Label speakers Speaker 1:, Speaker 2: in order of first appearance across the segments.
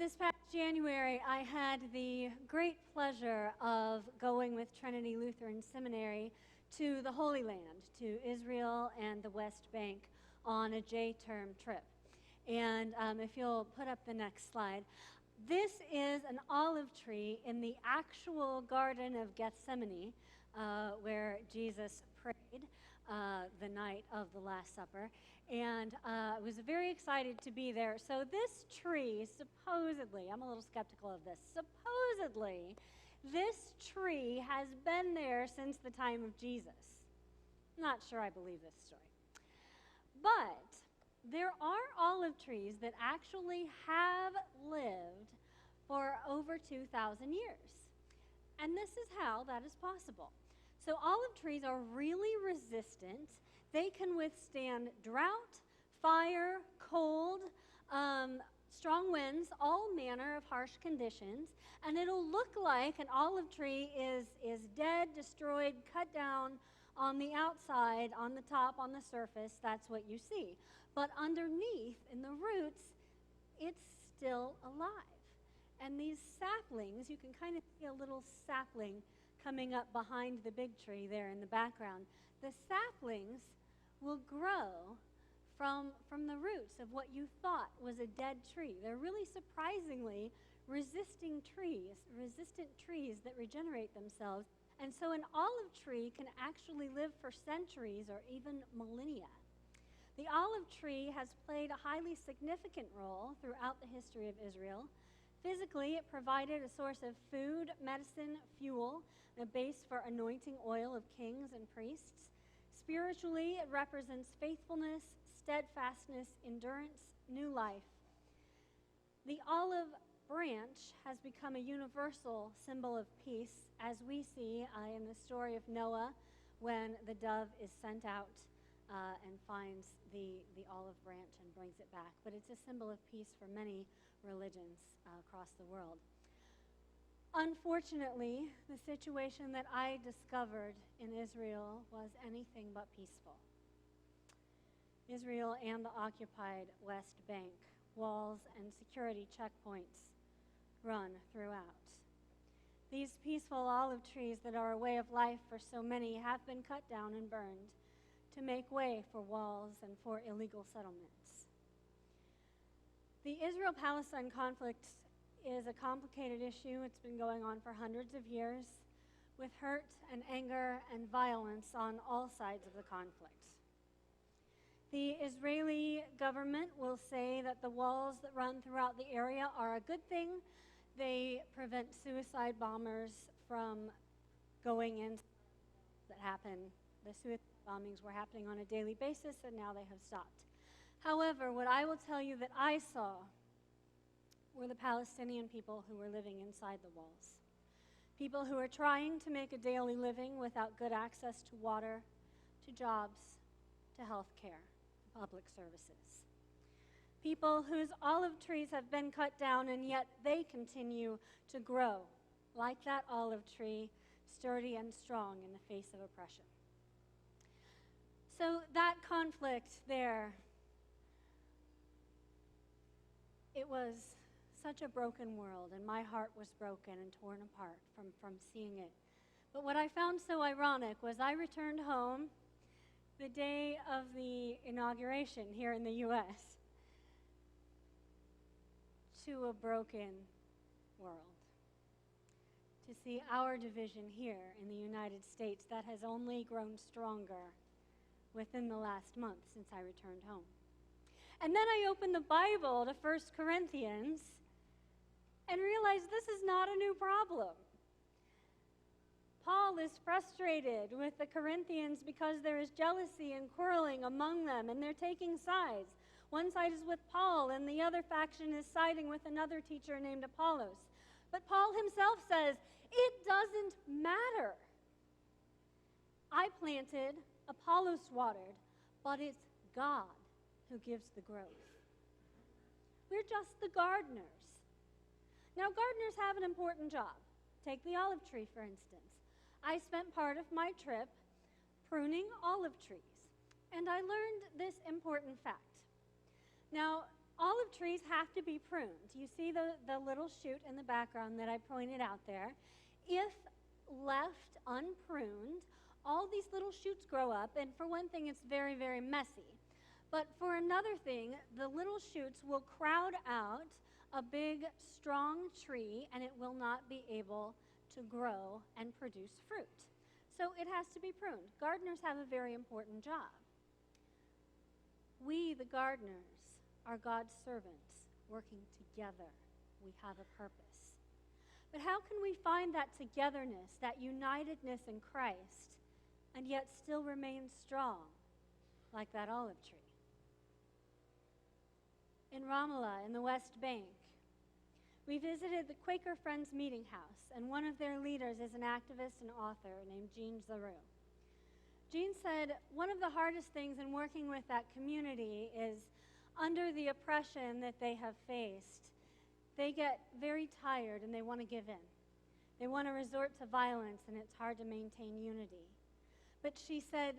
Speaker 1: This past January, I had the great pleasure of going with Trinity Lutheran Seminary to the Holy Land, to Israel and the West Bank on a J-term trip. And if you'll put up the next slide, this is an olive tree in the actual Garden of Gethsemane, where Jesus prayed the night of the Last Supper, and I was very excited to be there. So this tree, supposedly, I'm a little skeptical of this, supposedly, this tree has been there since the time of Jesus. Not sure I believe this story. But there are olive trees that actually have lived for over 2,000 years. And this is how that is possible. So olive trees are really resistant. They can withstand drought, fire, cold, strong winds, all manner of harsh conditions. And it'll look like an olive tree is dead, destroyed, cut down on the outside, on the top, on the surface. That's what you see. But underneath, in the roots, it's still alive. And these saplings, you can kind of see a little sapling coming up behind the big tree there in the background. The saplings will grow from the roots of what you thought was a dead tree. They're really surprisingly resistant trees that regenerate themselves. And so an olive tree can actually live for centuries or even millennia. The olive tree has played a highly significant role throughout the history of Israel. Physically, it provided a source of food, medicine, fuel, and a base for anointing oil of kings and priests. Spiritually, it represents faithfulness, steadfastness, endurance, new life. The olive branch has become a universal symbol of peace, as we see in the story of Noah when the dove is sent out and finds the olive branch and brings it back. But it's a symbol of peace for many religions across the world. Unfortunately, the situation that I discovered in Israel was anything but peaceful. Israel and the occupied West Bank, walls and security checkpoints run throughout. These peaceful olive trees that are a way of life for so many have been cut down and burned to make way for walls and for illegal settlements. The Israel-Palestine conflict is a complicated issue. It's been going on for hundreds of years, with hurt and anger and violence on all sides of the conflict. The Israeli government will say that the walls that run throughout the area are a good thing. They prevent suicide bombers from going in that happen. The suicide bombings were happening on a daily basis, and now they have stopped. However, what I will tell you that I saw were the Palestinian people who were living inside the walls. People who are trying to make a daily living without good access to water, to jobs, to health care, to public services. People whose olive trees have been cut down, and yet they continue to grow, like that olive tree, sturdy and strong in the face of oppression. So that conflict there, it was such a broken world, and my heart was broken and torn apart from seeing it. But what I found so ironic was I returned home the day of the inauguration here in the U.S. to a broken world, to see our division here in the United States that has only grown stronger within the last month since I returned home. And then I opened the Bible to 1 Corinthians and realized this is not a new problem. Paul is frustrated with the Corinthians because there is jealousy and quarreling among them, and they're taking sides. One side is with Paul, and the other faction is siding with another teacher named Apollos. But Paul himself says, it doesn't matter. I planted, Apollos watered, but it's God who gives the growth. We're just the gardeners. Now, gardeners have an important job. Take the olive tree, for instance. I spent part of my trip pruning olive trees, and I learned this important fact. Now, Olive trees have to be pruned. You see the little shoot in the background that I pointed out there. If left unpruned, all these little shoots grow up, and for one thing, it's very, very messy. But for another thing, the little shoots will crowd out a big, strong tree, and it will not be able to grow and produce fruit. So it has to be pruned. Gardeners have a very important job. We, the gardeners, are God's servants working together. We have a purpose. But how can we find that togetherness, that unitedness in Christ, and yet still remain strong like that olive tree? In Ramallah, in the West Bank, we visited the Quaker Friends Meeting House, and one of their leaders is an activist and author named Jean Zaru. Jean said, one of the hardest things in working with that community is under the oppression that they have faced, they get very tired and they want to give in. They want to resort to violence, and it's hard to maintain unity. But she said,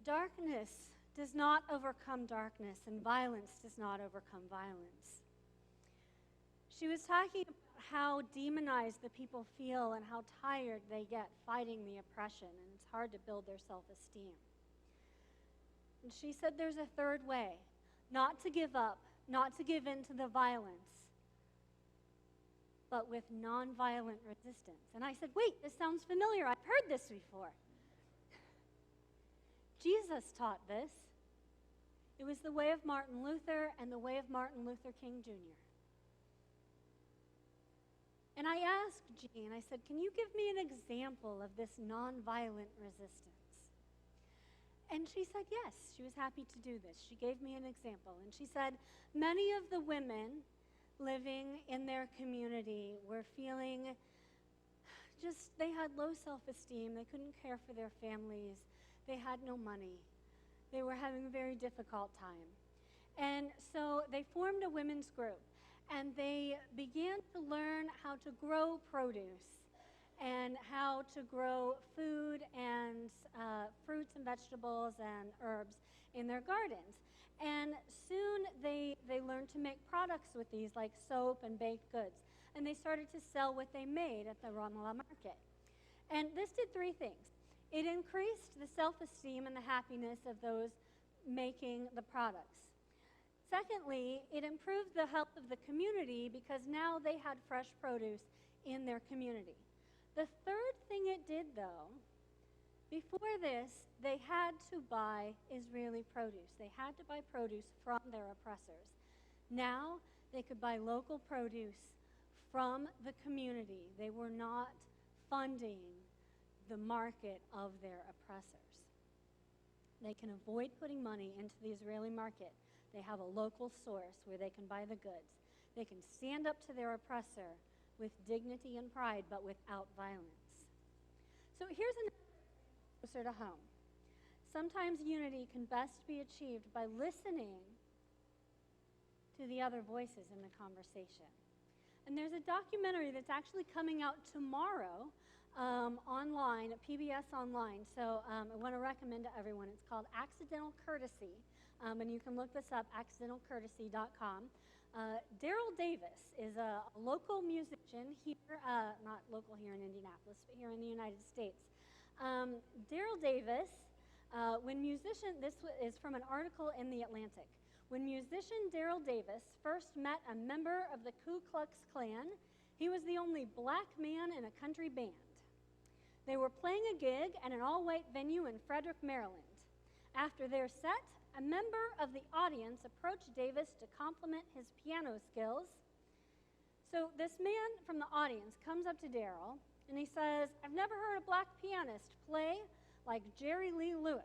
Speaker 1: darkness does not overcome darkness, and violence does not overcome violence. She was talking about how demonized the people feel and how tired they get fighting the oppression, and it's hard to build their self-esteem. And she said there's a third way, not to give up, not to give in to the violence, but with nonviolent resistance. And I said, wait, this sounds familiar. I've heard this before. Jesus taught this. It was the way of Martin Luther and the way of Martin Luther King Jr. And I asked Jean, I said, can you give me an example of this nonviolent resistance? And she said yes, she was happy to do this. She gave me an example. And she said, many of the women living in their community were feeling just, they had low self-esteem. They couldn't care for their families. They had no money. They were having a very difficult time. And so they formed a women's group, and they began to learn how to grow produce and how to grow food and fruits and vegetables and herbs in their gardens. And soon they learned to make products with these, like soap and baked goods. And they started to sell what they made at the Ramallah market. And this did three things. It increased the self-esteem and the happiness of those making the products. Secondly, it improved the health of the community because now they had fresh produce in their community. The third thing it did, though, before this, they had to buy Israeli produce. They had to buy produce from their oppressors. Now they could buy local produce from the community. They were not funding the market of their oppressors. They can avoid putting money into the Israeli market. They have a local source where they can buy the goods. They can stand up to their oppressor with dignity and pride, but without violence. So here's another closer to home. Sometimes unity can best be achieved by listening to the other voices in the conversation. And there's a documentary that's actually coming out tomorrow online, at PBS Online. So I want to recommend to everyone. It's called Accidental Courtesy, and you can look this up, accidentalcourtesy.com. Daryl Davis is a local musician here, not local here in Indianapolis, but here in the United States. Daryl Davis, this is from an article in The Atlantic. When musician Daryl Davis first met a member of the Ku Klux Klan, he was the only black man in a country band. They were playing a gig at an all-white venue in Frederick, Maryland. After their set, a member of the audience approached Davis to compliment his piano skills. So this man from the audience comes up to Daryl, and he says, I've never heard a black pianist play like Jerry Lee Lewis.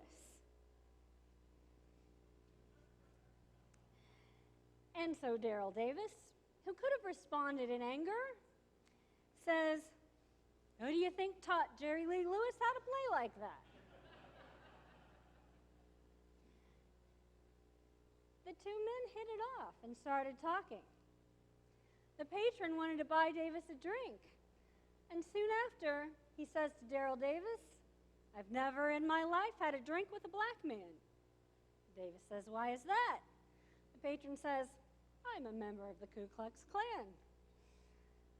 Speaker 1: And so Daryl Davis, who could have responded in anger, says, who do you think taught Jerry Lee Lewis how to play like that? The two men hit it off and started talking. The patron wanted to buy Davis a drink. And soon after, he says to Daryl Davis, I've never in my life had a drink with a black man. Davis says, why is that? The patron says, I'm a member of the Ku Klux Klan.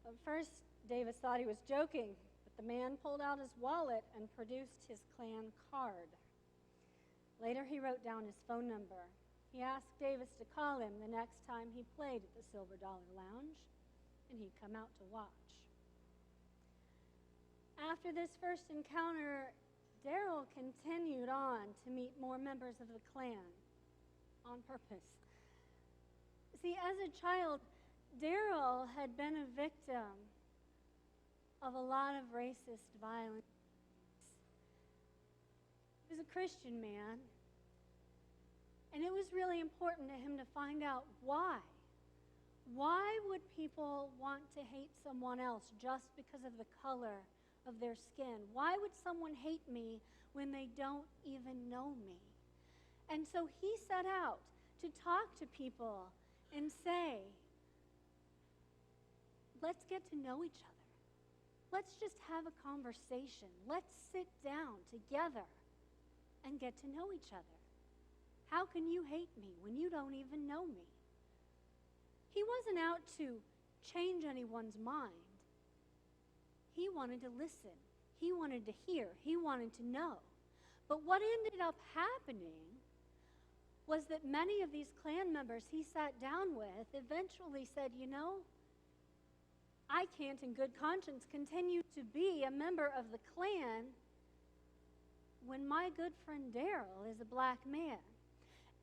Speaker 1: At first, Davis thought he was joking, but the man pulled out his wallet and produced his Klan card. Later, he wrote down his phone number. He asked Davis to call him the next time he played at the Silver Dollar Lounge, and he'd come out to watch. After this first encounter, Daryl continued on to meet more members of the Klan on purpose. See, as a child, Daryl had been a victim of a lot of racist violence. He was a Christian man, and it was really important to him to find out why. Why would people want to hate someone else just because of the color of their skin? Why would someone hate me when they don't even know me? And so he set out to talk to people and say, let's get to know each other. Let's just have a conversation. Let's sit down together and get to know each other. How can you hate me when you don't even know me? He wasn't out to change anyone's mind. He wanted to listen. He wanted to hear. He wanted to know. But what ended up happening was that many of these Klan members he sat down with eventually said, you know, I can't in good conscience continue to be a member of the Klan when my good friend Daryl is a black man.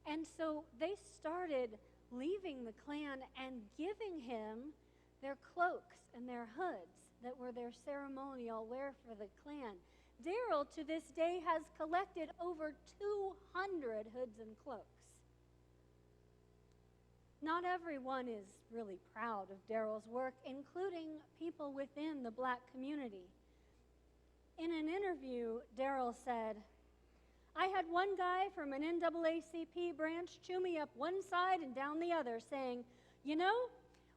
Speaker 1: And so they started leaving the Klan and giving him their cloaks and their hoods that were their ceremonial wear for the Klan. Daryl, to this day, has collected over 200 hoods and cloaks. Not everyone is really proud of Daryl's work, including people within the black community. In an interview, Daryl said, I had one guy from an NAACP branch chew me up one side and down the other, saying, you know,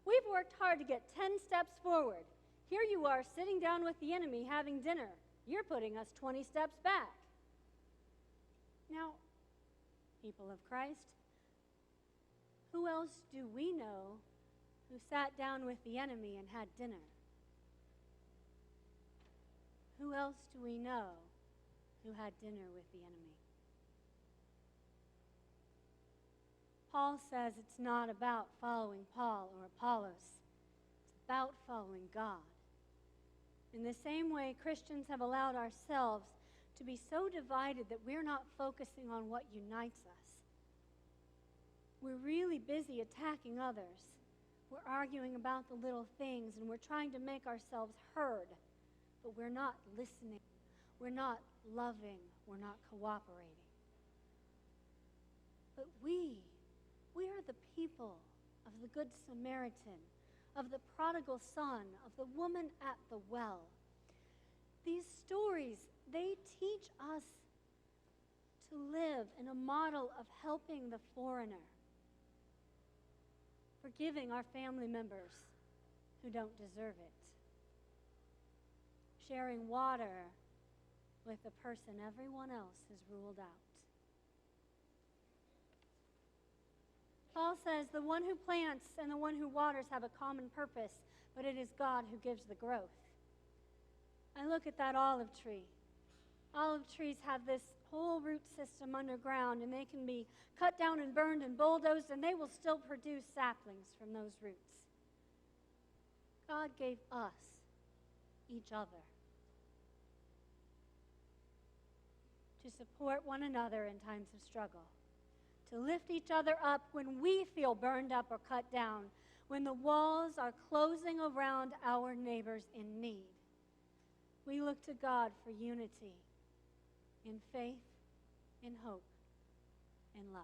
Speaker 1: we've worked hard to get 10 steps forward. Here you are sitting down with the enemy having dinner. You're putting us 20 steps back. Now, people of Christ, who else do we know who sat down with the enemy and had dinner? Who else do we know who had dinner with the enemy? Paul says it's not about following Paul or Apollos. It's about following God. In the same way, Christians have allowed ourselves to be so divided that we're not focusing on what unites us. We're really busy attacking others. We're arguing about the little things, and we're trying to make ourselves heard, but we're not listening. We're not loving. We're not cooperating. But we are the people of the Good Samaritan, of the prodigal son, of the woman at the well. These stories, they teach us to live in a model of helping the foreigner, forgiving our family members who don't deserve it, sharing water with a person everyone else has ruled out. Paul says the one who plants and the one who waters have a common purpose, but it is God who gives the growth. I look at that olive tree. Olive trees have this whole root system underground, and they can be cut down and burned and bulldozed, and they will still produce saplings from those roots. God gave us each other to support one another in times of struggle, to lift each other up when we feel burned up or cut down, when the walls are closing around our neighbors in need. We look to God for unity in faith, in hope, in love.